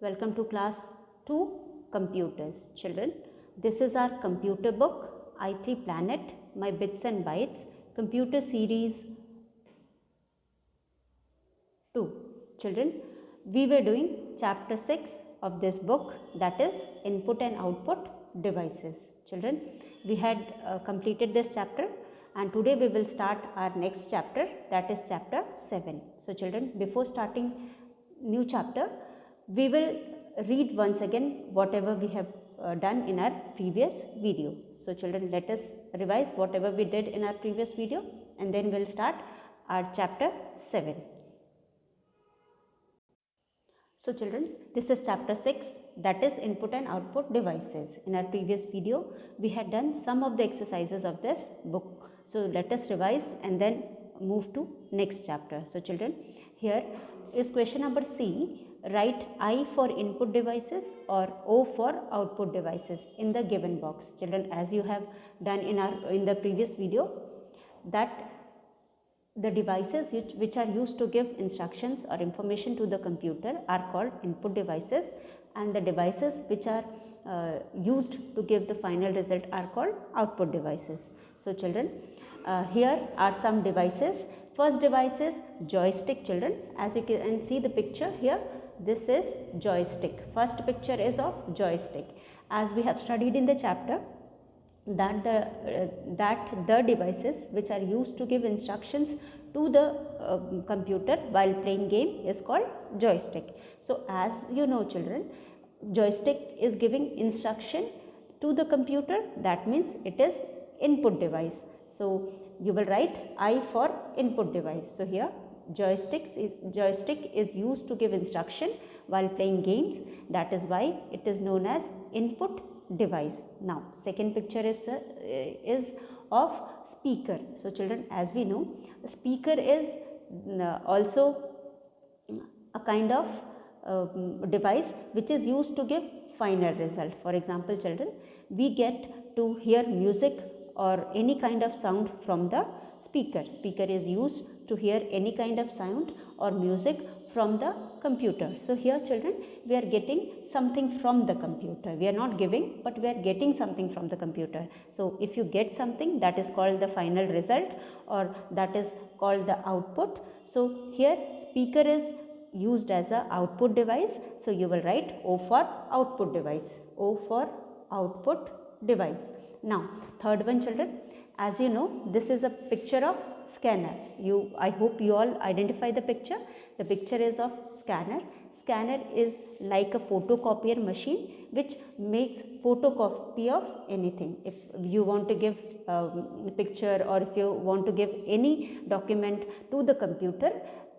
Welcome to class 2 computers. Children, this is our computer book i3 Planet, My Bits and Bytes, computer series 2. Children, we were doing chapter 6 of this book, that is input and output devices. Children, we had completed this chapter and today we will start our next chapter, that is chapter 7. So children, before starting new chapter, we will read once again whatever we have done in our previous video. So children, let us revise whatever we did in our previous video and then we will start our chapter 7. So children, this is chapter 6, that is input and output devices. In our previous video, we had done some of the exercises of this book. So let us revise and then move to next chapter. So children, here is question number C. Write I for input devices or O for output devices in the given box. Children, as you have done in the previous video, that the devices which are used to give instructions or information to the computer are called input devices, and the devices which are used to give the final result are called output devices. So children, here are some devices. First device is joystick. Children, as you can see the picture here, this is joystick. First picture is of joystick. As we have studied in the chapter, that the devices which are used to give instructions to the computer while playing game is called joystick. So as you know children, joystick is giving instruction to the computer, that means it is input device. So you will write I for input device. So here joystick is used to give instruction while playing games, that is why it is known as input device. Now second picture is of speaker. So children, as we know, speaker is also a kind of device which is used to give final result. For example children, we get to hear music or any kind of sound from the speaker. Speaker is used to hear any kind of sound or music from the computer. So here children, we are getting something from the computer. We are not giving, but we are getting something from the computer. So if you get something, that is called the final result or that is called the output. So here speaker is used as a output device. So you will write O for output device. O for output device. Now third one children, as you know, this is a picture of scanner. I hope you all identify the picture. The picture is of scanner. Scanner is like a photocopier machine which makes photocopy of anything. If you want to give a picture or if you want to give any document to the computer,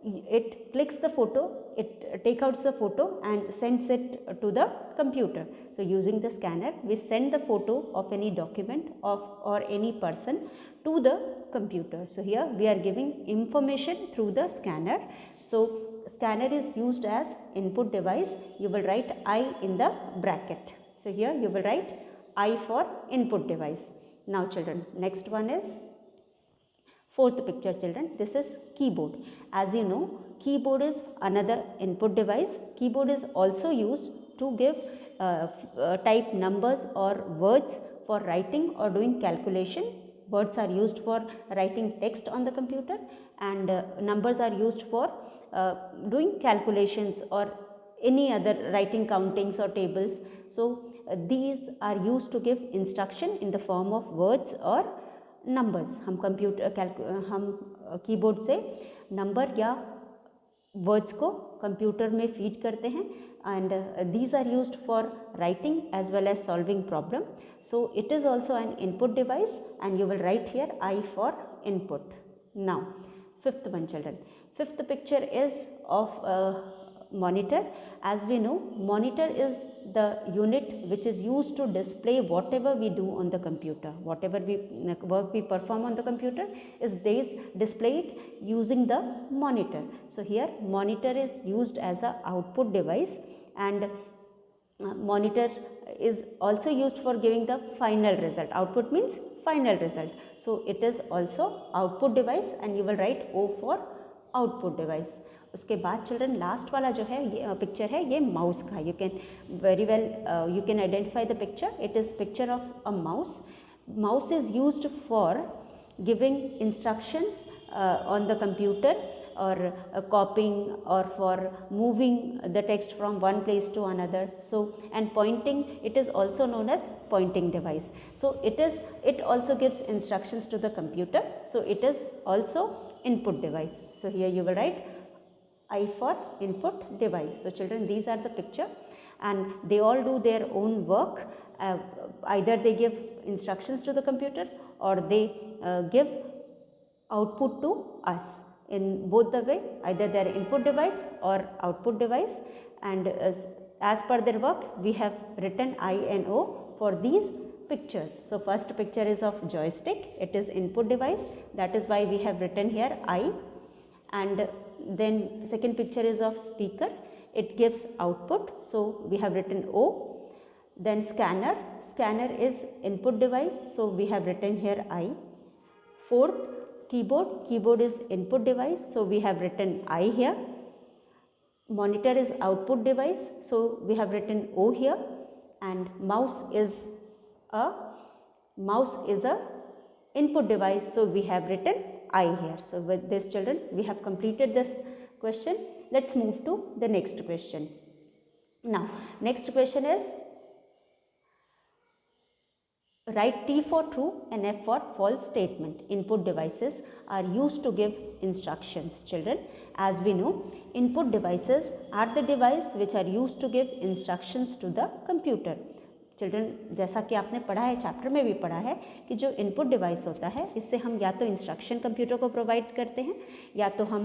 it clicks the photo, it takes out the photo and sends it to the computer. So using the scanner, we send the photo of any document or any person to the computer. So here we are giving information through the scanner. So scanner is used as input device. You will write I in the bracket. So here you will write I for input device. Now children, next one is fourth picture children, this is keyboard. As you know, keyboard is another input device. Keyboard is also used to give type numbers or words for writing or doing calculation. Words are used for writing text on the computer and numbers are used for doing calculations or any other writing countings or tables. So these are used to give instruction in the form of words or numbers. हम keyboard से number या words को computer में feed करते हैं and these are used for writing as well as solving problem. So it is also an input device and you will write here I for input. Now fifth one children, fifth picture is of monitor. As we know, monitor is the unit which is used to display whatever we do on the computer. Whatever work we perform on the computer is displayed using the monitor. So here monitor is used as a output device and monitor is also used for giving the final result. Output means final result. So it is also output device and you will write O for output device. उसके बाद children last वाला जो है ये picture है ये mouse का. You can very well you can identify the picture. It is picture of a mouse. Mouse is used for giving instructions on the computer or copying or for moving the text from one place to another. So, and pointing, it is also known as pointing device. So, it also gives instructions to the computer. So, it is also input device. So, here you will write I for input device. So, children, these are the picture and they all do their own work. Either they give instructions to the computer or they give output to us. In both the way, either their input device or output device, and as per their work we have written I and O for these pictures. So, first picture is of joystick, it is input device, that is why we have written here I. And then second picture is of speaker, it gives output, so we have written O. Then scanner, scanner is input device, so we have written here I. Fourth, keyboard, keyboard is input device, so we have written I here. Monitor is output device, so we have written O here. And mouse is a input device, so we have written I here. So, with this children, we have completed this question. Let's move to the next question. Now, next question is, write T for true and F for false statement. Input devices are used to give instructions. Children, as we know, input devices are the device which are used to give instructions to the computer. Children, जैसा कि आपने पढ़ा है, chapter में भी पढ़ा है कि जो इनपुट डिवाइस होता है इससे हम या तो इंस्ट्रक्शन कंप्यूटर को प्रोवाइड करते हैं, या तो हम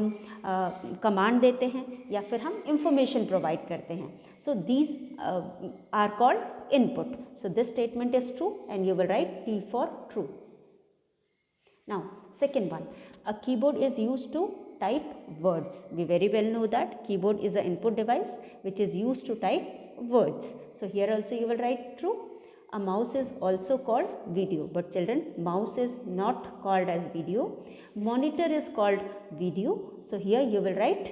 कमांड देते हैं, या फिर हम इंफॉर्मेशन प्रोवाइड करते हैं. So these are called input. So this statement is true and you will write T for true. Now, second one, a keyboard is used to type words. We very well know that keyboard is an input device which is used to type words. So, here also you will write true. A mouse is also called video, but children, mouse is not called as video. Monitor is called video. So, here you will write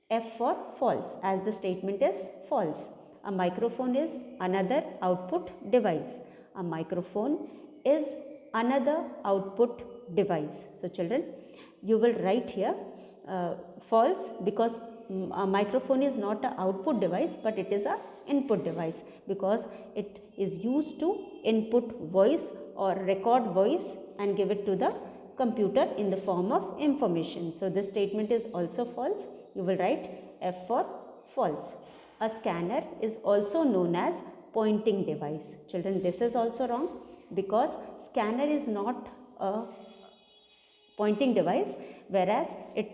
F for false, as the statement is false. A microphone is another output device. A microphone is another output device. So, children, you will write here false, because a microphone is not an output device, but it is a input device, because it is used to input voice or record voice and give it to the computer in the form of information. So, this statement is also false. You will write F for false. A scanner is also known as pointing device. Children, this is also wrong, because scanner is not a pointing device, whereas it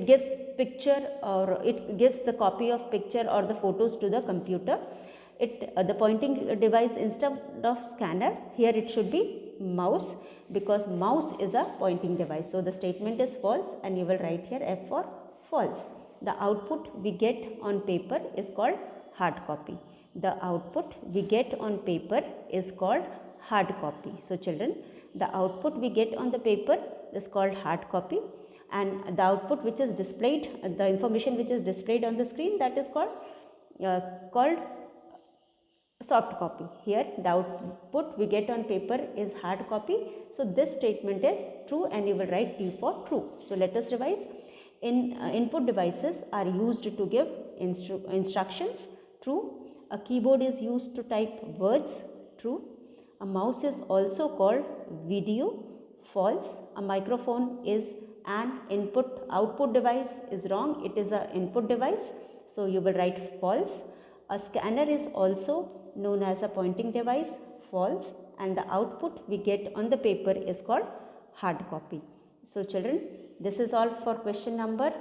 gives picture, or it gives the copy of picture or the photos to the computer. The pointing device instead of scanner, here it should be mouse, because mouse is a pointing device. So, the statement is false and you will write here F for false. The output we get on paper is called hard copy. The output we get on paper is called hard copy. So, children, the output we get on the paper is called hard copy, and the output which is displayed, the information which is displayed on the screen, that is called soft copy. Here the output we get on paper is hard copy. So, this statement is true and you will write T for true. So, let us revise. Input devices are used to give instructions. True. A keyboard is used to type words. True. A mouse is also called video. False. A microphone is an output device is wrong. It is an input device. So, you will write false. A scanner is also known as a pointing device. False. And the output we get on the paper is called hard copy. So, children, this is all for question number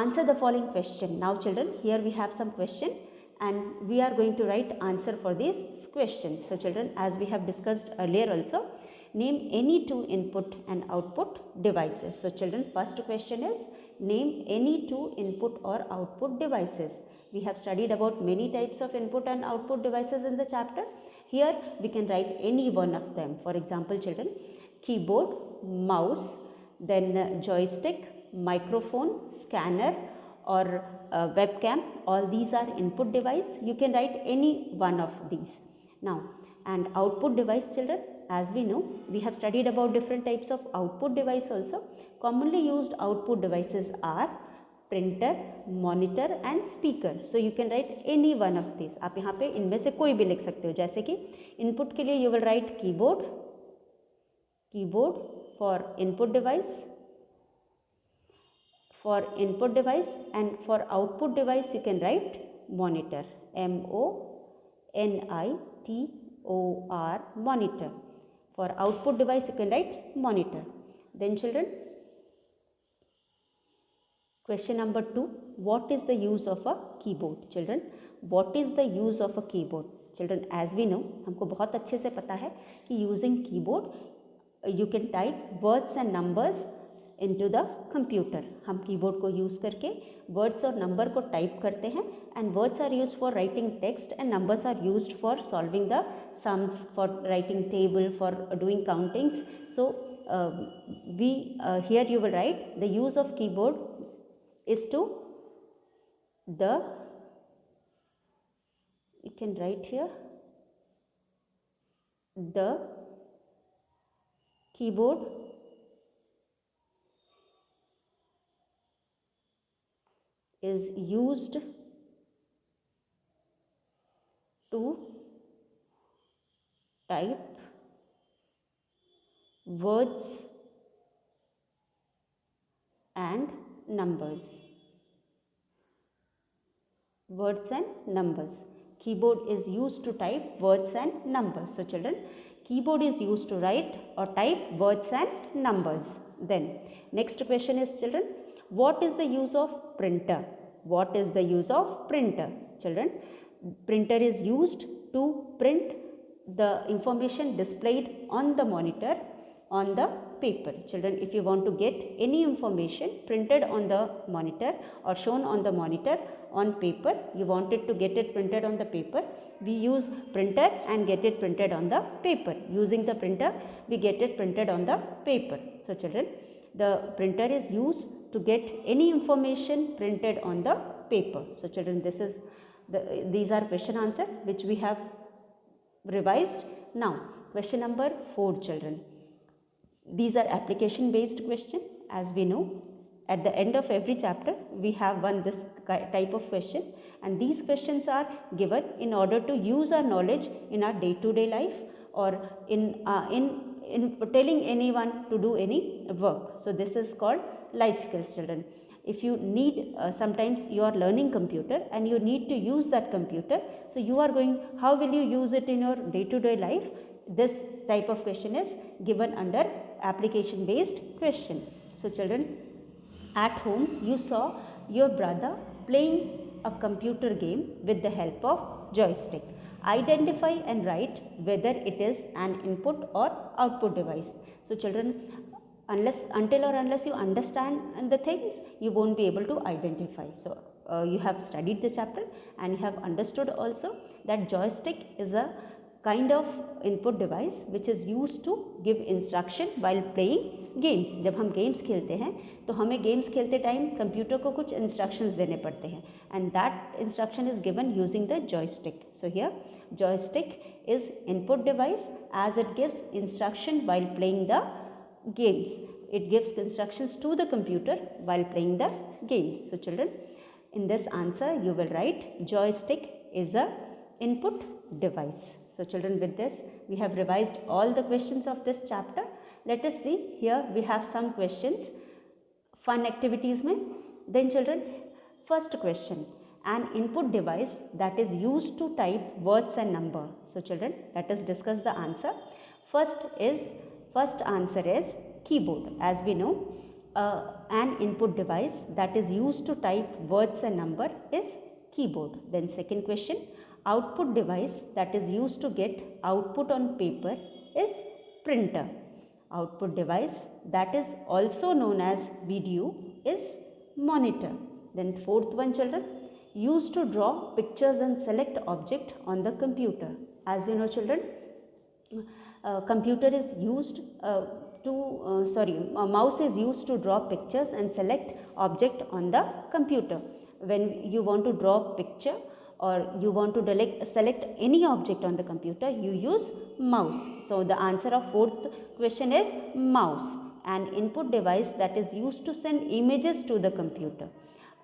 Answer the following question. Now, children, here we have some question and we are going to write answer for these questions. So, children, as we have discussed earlier also, name any two input and output devices. So, children, first question is name any two input or output devices. We have studied about many types of input and output devices in the chapter, Here we can write any one of them. For example, children, keyboard, mouse, then joystick, microphone, scanner, or webcam. All these are input device. You can write any one of these. Now, and output device, children, as we know, we have studied about different types of output device also. Commonly used output devices are printer, monitor and speaker. So you can write any one of this. आप यहाँ पे इनमें से कोई भी लिख सकते हो. जैसे कि इनपुट के लिए you will right keyboard, keyboard for input device, for input device, and for output device you can write monitor, MONITOR, monitor. For output device you can write monitor. Then children, question number 2, what is the use of a keyboard? Children, what is the use of a keyboard? Children, as we know, हमको बहुत अच्छे से पता है कि using keyboard you can type words and numbers into the computer. हम keyboard को use करके वर्ड्स और नंबर को टाइप करते हैं, and words are used for writing text and numbers are used for solving the sums, for writing table, for doing countings. So we here you will write the use of keyboard is to the, you can write here, the keyboard is used to type words and numbers. Words and numbers. Keyboard is used to type words and numbers. So children, keyboard is used to write or type words and numbers. Then next question is, children, what is the use of printer? What is the use of printer? Children, printer is used to print the information displayed on the monitor on the paper. Children, if you want to get any information printed on the monitor or shown on the monitor on paper, you wanted to get it printed on the paper, we use printer and get it printed on the paper. Using the printer, we get it printed on the paper. So children, the printer is used to get any information printed on the paper. So children, this is these are question answer which we have revised. Now question number 4, children. These are application based question. As we know, at the end of every chapter we have one this type of question, and these questions are given in order to use our knowledge in our day to day life, or in telling anyone to do any work. So this is called life skills, children. If you need sometimes you are learning computer and you need to use that computer, so you are going, how will you use it in your day to day life? This type of question is given under application based question. So children, at home you saw your brother playing a computer game with the help of joystick. Identify and write whether it is an input or output device. So children, until or unless you understand the things, you won't be able to identify. So you have studied the chapter and you have understood also that joystick is a kind of input device which is used to give instruction while playing games. जब हम games खेलते हैं तो हमें games खेलते time computer को कुछ instructions देने पड़ते हैं, and that instruction is given using the joystick. So here joystick is input device as it gives instruction while playing the games. It gives instructions to the computer while playing the games. So children, in this answer you will write joystick is a input device. So children, with this we have revised all the questions of this chapter. Let us see, here we have some questions, fun activities mein. Then children, first question, an input device that is used to type words and number. So children, let us discuss the answer. First answer is keyboard. As we know, an input device that is used to type words and number is keyboard. Then second question, output device that is used to get output on paper is printer. Output device that is also known as video is monitor. Then fourth one, children, used to draw pictures and select object on the computer. As you know children, computer is used a mouse is used to draw pictures and select object on the computer. When you want to draw picture or you want to select any object on the computer, you use mouse. So the answer of fourth question is mouse. An input device that is used to send images to the computer.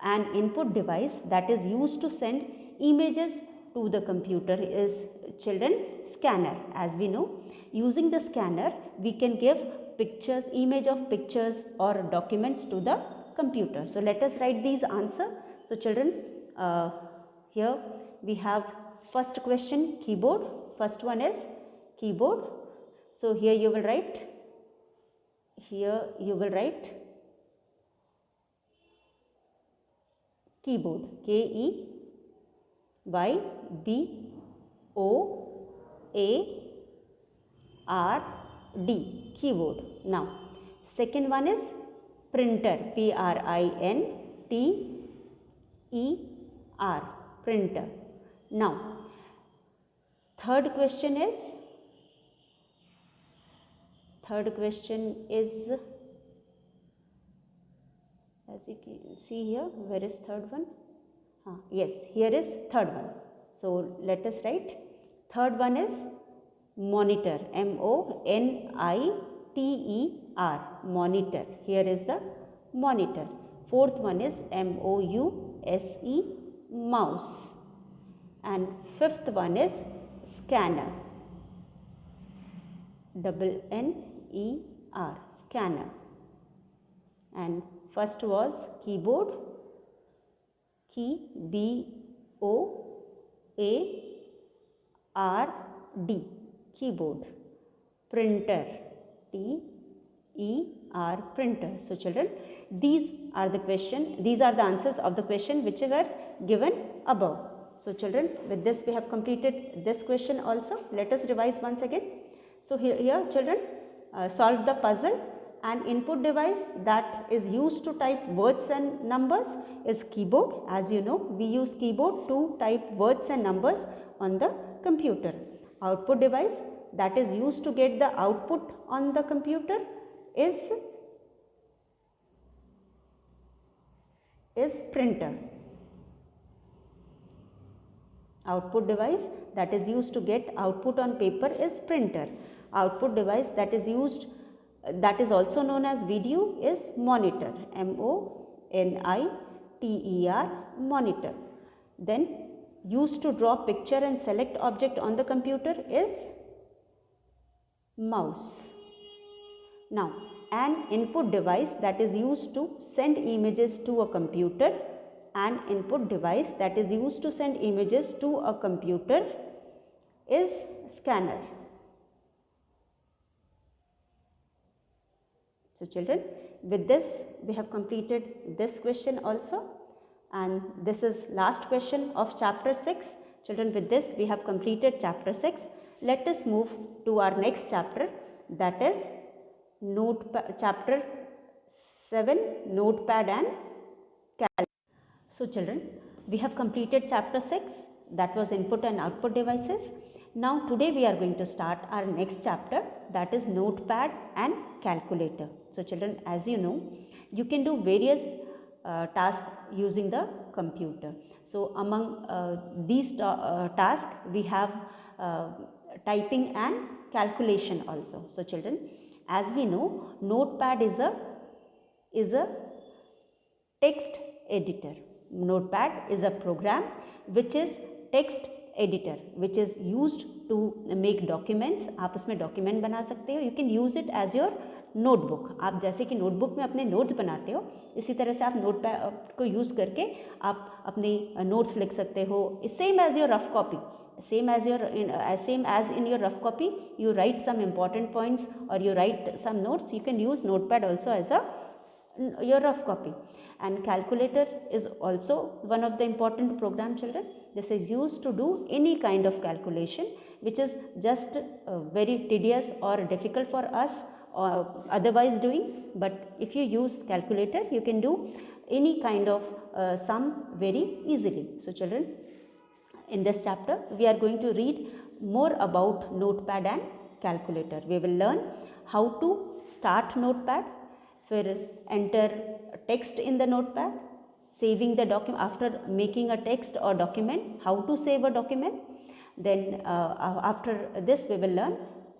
An input device that is used to send images to the computer is, children, scanner. As we know, using the scanner we can give pictures, image of pictures or documents to the computer. So let us write these answer. So children, here we have first question, keyboard. First one is keyboard. So here you will write keyboard, KEYBOARD, keyboard. Now second one is printer, PRINTER, printer. Now third question is as you can see here, where is third one? Yes, here is third one. So let us write. Third one is monitor, MONITER, monitor. Here is the monitor. Fourth one is MOUSE, mouse. And fifth one is scanner, NNER, scanner. And first was keyboard, KEYBOARD, keyboard. Printer, PER, printer. So children, these are the answers of the question which were given above. So children, with this we have completed this question also. Let us revise once again. So here children, solve the puzzle. An input device that is used to type words and numbers is keyboard. As you know, we use keyboard to type words and numbers on the computer. Output device that is used to get the output on the computer is printer. Output device that is used to get output on paper is printer. Output device that is also known as video is monitor, MONITER, monitor. Then used to draw picture and select object on the computer is mouse. Now an input device that is used to send images to a computer, an input device that is used to send images to a computer is scanner. So children, with this we have completed this question also, and this is last question of chapter 6. Children, with this we have completed chapter 6. Let us move to our next chapter, that is chapter 7, notepad and calculator. So children, we have completed chapter 6, that was input and output devices. Now today we are going to start our next chapter, that is notepad and calculator. So children, as you know, you can do various tasks using the computer. So among these tasks we have typing and calculation also. So children, as we know, notepad is a text editor. Notepad is a program which is text editor, which is used to make documents. आप उसमें document बना सकते हो. You can use it as your notebook. आप जैसे कि notebook में अपने notes बनाते हो, इसी तरह से आप notepad को use करके आप अपने notes लिख सकते हो. Same as your rough copy. Same as in your rough copy, you write some important points or you write some notes. You can use notepad also as your rough copy. And calculator is also one of the important program, children. This is used to do any kind of calculation which is just very tedious or difficult for us or otherwise doing. But if you use calculator, you can do any kind of sum very easily. So children, in this chapter we are going to read more about notepad and calculator. We will learn how to start notepad, फिर enter text in the notepad, saving the document after making a text or document, how to save a document. Then after this we will learn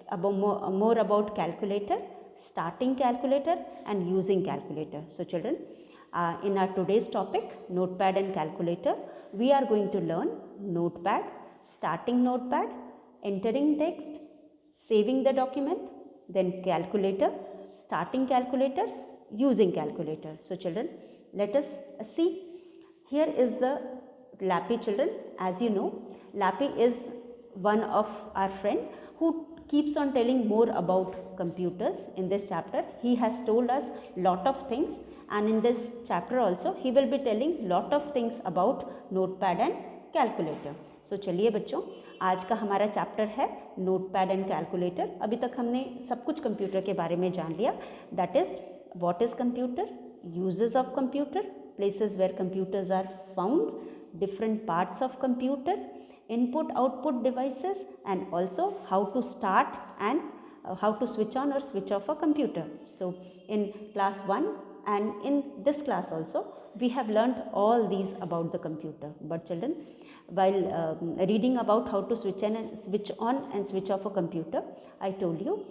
about more about calculator, starting calculator and using calculator. So children, in our today's topic, notepad and calculator, we are going to learn notepad, starting notepad, entering text, saving the document, then calculator, starting calculator, using calculator. So children, let us see. Here is the Lappy children. As you know, Lappy is one of our friend who keeps on telling more about computers. In this chapter he has told us lot of things, and in this chapter also he will be telling lot of things about notepad and calculator. So चलिए बच्चों, आज का हमारा chapter है notepad and calculator. अभी तक हमने सब कुछ कंप्यूटर के बारे में जान लिया. That is what is computer, uses of computer, places where computers are found, different parts of computer, input output devices, and also how to start and how to switch on or switch off a computer. So in class 1 and in this class also we have learned all these about the computer. But children, while reading about how to switch on and switch off a computer, I told you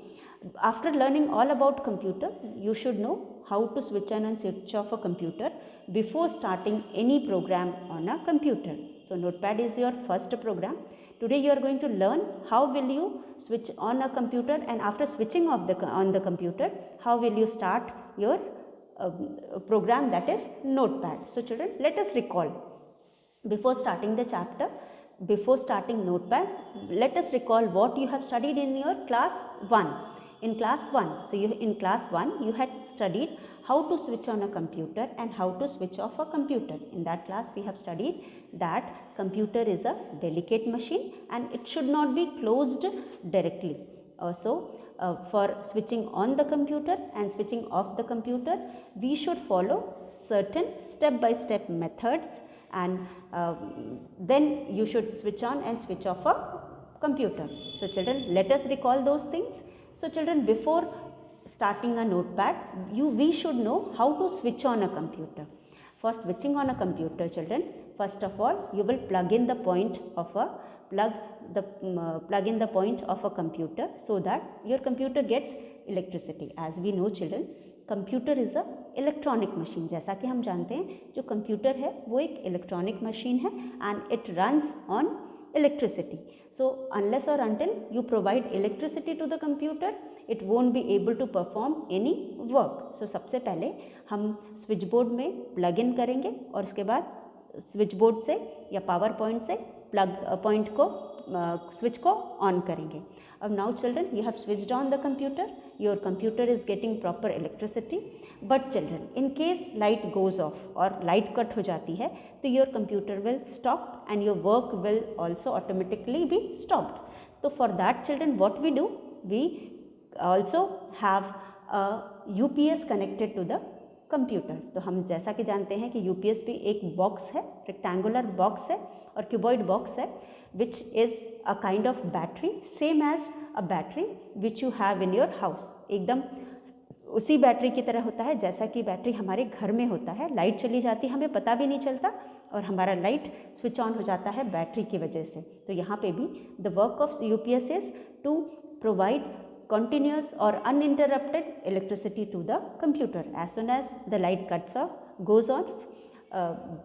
after learning all about computer you should know how to switch on and switch off a computer before starting any program on a computer. So notepad is your first program. Today you are going to learn how will you switch on a computer, and after switching off on the computer, how will you start your program, that is notepad. So children, let us recall before starting the chapter, before starting notepad, let us recall what you have studied in your class 1. In class 1, so in class 1 you had studied how to switch on a computer and how to switch off a computer. In that class we have studied that computer is a delicate machine and it should not be closed directly. For switching on the computer and switching off the computer, we should follow certain step-by-step methods, and then you should switch on and switch off a computer. So children, let us recall those things. So children, before starting a notepad, we should know how to switch on a computer. For switching on a computer, children, first of all you will plug in the point of a computer so that your computer gets electricity. As we know children, computer is a electronic machine. जैसा कि हम जानते हैं जो computer है वो एक electronic machine है and it runs on electricity. So unless or until you provide electricity to the computer, it won't be able to perform any work. So सबसे पहले हम स्विच बोर्ड में प्लग इन करेंगे और उसके बाद स्विच बोर्ड से या पावर पॉइंट से प्लग पॉइंट को स्विच को ऑन करेंगे. अब now children, you have switched on the computer, your computer is getting proper electricity. But children, in case light goes off और लाइट कट हो जाती है तो your computer will stop and your work will also automatically be stopped. तो for that children what we do, we also have UPS connected to the computer. तो हम जैसा कि जानते हैं कि UPS भी एक बॉक्स है, रेक्टेंगुलर बॉक्स है और क्यूबॉइड बॉक्स है, which is a kind of battery, same as a battery which you have in your house. एकदम उसी बैटरी की तरह होता है जैसा कि बैटरी हमारे घर में होता है. लाइट चली जाती है हमें पता भी नहीं चलता और हमारा लाइट स्विच ऑन हो जाता है बैटरी की वजह से. तो यहाँ पे भी the work of UPS is to provide continuous or uninterrupted electricity to the computer. As soon as the light cuts off, goes on,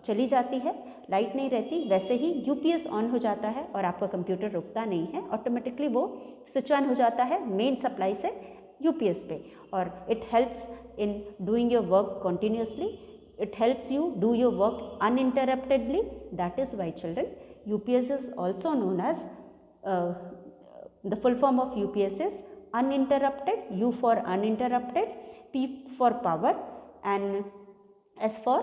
चली जाती है, लाइट नहीं रहती, वैसे ही UPS ऑन हो जाता है और आपका कंप्यूटर रुकता नहीं है, ऑटोमेटिकली वो स्विच ऑन हो जाता है मेन सप्लाई से UPS पे. और it helps in doing your work continuously, it helps you do your work uninterruptedly. That is why children UPS is also known as the full form of UPS is uninterrupted, U for uninterrupted, P for power and S for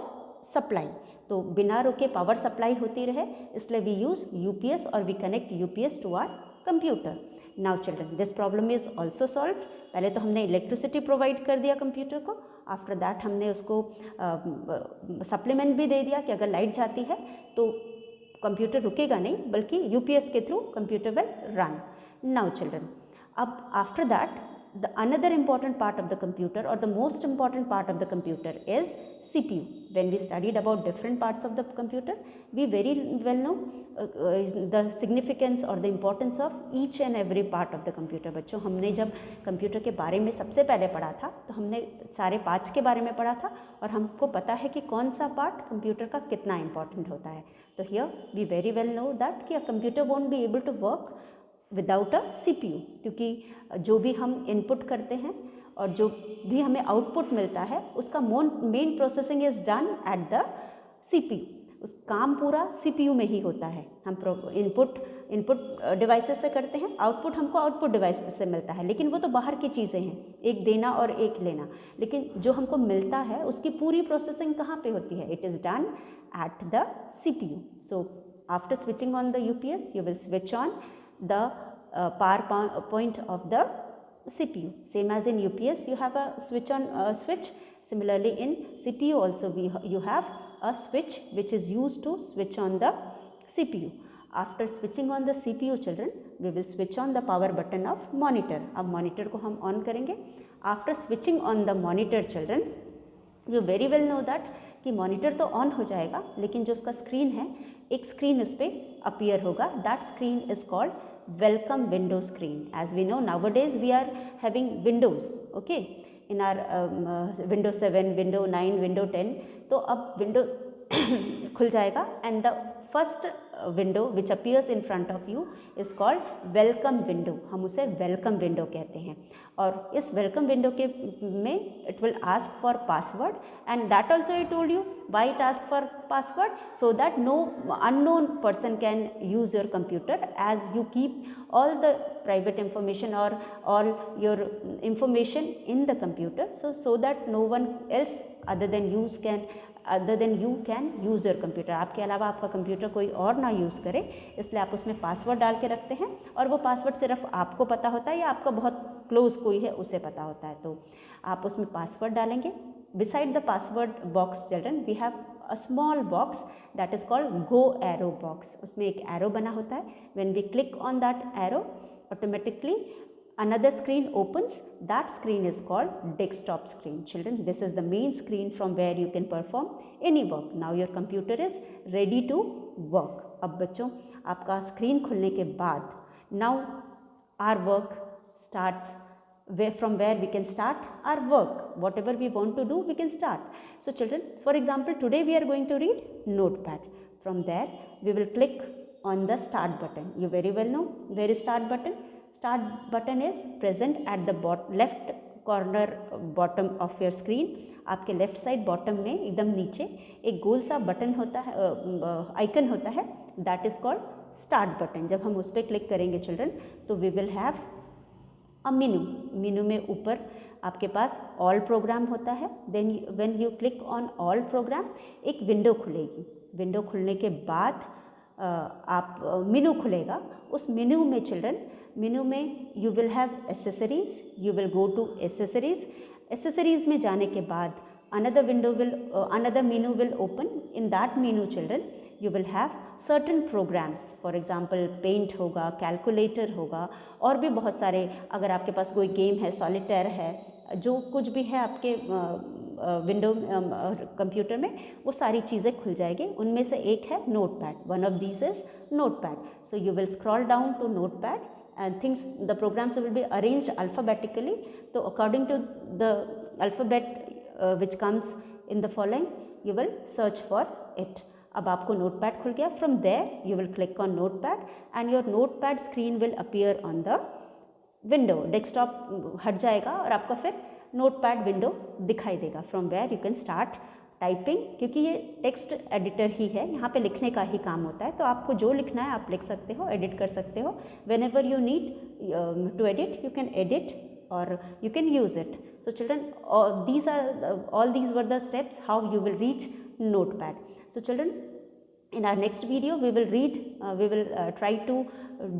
supply. तो बिना रुके power supply होती रहे, इसलिए we use UPS और we connect UPS to our computer. Now children, this problem is also solve. पहले तो हमने इलेक्ट्रिसिटी प्रोवाइड कर दिया कंप्यूटर को, आफ्टर दैट हमने उसको सप्लीमेंट भी दे दिया कि अगर लाइट जाती है तो कंप्यूटर रुकेगा नहीं, बल्कि यूपीएस के through computer will run. Now children, अब after that the another important part of the computer or the most important part of the computer is CPU. When we studied about different parts of the computer, we very well know the significance or the importance of each and every part of the computer. बच्चों, हमने जब computer के बारे में सबसे पहले पढ़ा था तो हमने सारे पार्ट्स के बारे में पढ़ा था और हमको पता है कि कौन सा पार्ट कंप्यूटर का कितना इम्पॉर्टेंट होता है. तो here we very well know that कि a computer won't be able to work without a CPU, क्योंकि जो भी हम इनपुट करते हैं और जो भी हमें आउटपुट मिलता है उसका main processing is done at the CPU. उस काम पूरा CPU में ही होता है. हम इनपुट डिवाइसेस से करते हैं, आउटपुट हमको आउटपुट डिवाइस से मिलता है, लेकिन वो तो बाहर की चीज़ें हैं, एक देना और एक लेना. लेकिन जो हमको मिलता है उसकी पूरी प्रोसेसिंग कहाँ पे होती है? It is done at the CPU. So after switching on the UPS you will switch on the power point of the CPU. Same as in UPS you have a switch on switch. Similarly in CPU also you have a switch which is used to switch on the CPU. After switching on the CPU children, we will switch on the power button of monitor. अब monitor को हम on करेंगे. After switching on the monitor children, you very well know that कि monitor तो on हो जाएगा, लेकिन जो उसका स्क्रीन है, एक स्क्रीन उस पर अपीयर होगा. That screen is called welcome window screen. As we know nowadays we are having windows, okay, in our window 7, window 9, window 10. तो अब विंडो खुल जाएगा and the first window which appears in front of you is called welcome window. हम उसे welcome window कहते हैं. और इस वेलकम विंडो के में it will ask for password, and that also I told you why it ask for password, so that no unknown person can use your computer as you keep all the private information or all your information in the computer, so that no one else other than you can use your computer. आपके अलावा आपका computer कोई और ना use करे, इसलिए आप उसमें पासवर्ड डाल के रखते हैं और वो पासवर्ड सिर्फ आपको पता होता है या आपका बहुत क्लोज कोई है उसे पता होता है. तो आप उसमें पासवर्ड डालेंगे. Beside the password box children, we have a small box that is called go arrow box. उसमें एक arrow बना होता है. When we click on that arrow, automatically another screen opens. That screen is called desktop screen. Children, this is the main screen from where you can perform any work. Now your computer is ready to work. अब बच्चों, आपका screen खुलने के बाद now our work starts. From where we can start our work, whatever we want to do we can start. So children, for example, today we are going to read Notepad. From there we will click on the start button. You very well know where is start button. Start button is present at the left corner bottom of your screen. आपके left side bottom में एकदम नीचे एक गोल सा button होता है, icon होता है, that is called start button. जब हम उस पर क्लिक करेंगे चिल्ड्रन, तो we will have a menu में ऊपर आपके पास ऑल प्रोग्राम होता है. Then when you click on all program, एक विंडो खुलेगी. विंडो खुलने के बाद आप मीनू खुलेगा. उस मीनू में चिल्ड्रन, मीनू में you will have accessories. You will go to accessories. Accessories में जाने के बाद another menu will open. In that menu children, you will have certain programs. For example, paint होगा, कैलकुलेटर होगा, और भी बहुत सारे. अगर आपके पास कोई गेम है, सॉलिटेयर है, जो कुछ भी है आपके विंडो कंप्यूटर में, वो सारी चीज़ें खुल जाएगी. उनमें से एक है notepad. One of these is notepad. So you will scroll down to notepad and the programs will be arranged alphabetically. So according to the alphabet which comes in the following, you will search for it. अब आपको notepad खुल गया. From there you will click on notepad and your notepad screen will appear on the window. Desktop हट जाएगा और आपका फिर notepad window दिखाई देगा. From where you can start typing, क्योंकि ये टेक्स्ट एडिटर ही है, यहाँ पे लिखने का ही काम होता है. तो आपको जो लिखना है आप लिख सकते हो, एडिट कर सकते हो. Whenever you need to edit, you can edit और you can use it. So children, all these were the steps how you will reach notepad. So children, in our next video we will try to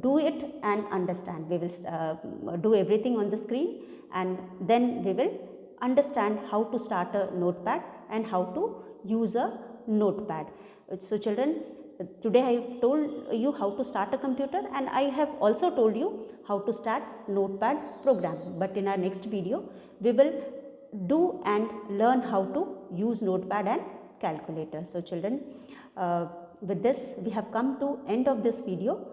do it and understand. We will do everything on the screen and then we will understand how to start a notepad and how to use a notepad. So children, today I have told you how to start a computer, and I have also told you how to start Notepad program. But in our next video, we will do and learn how to use Notepad and calculator. So children, with this we have come to end of this video.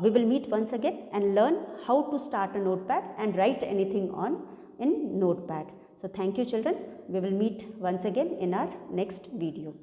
We will meet once again and learn how to start a Notepad and write anything on in Notepad. So thank you children. We will meet once again in our next video.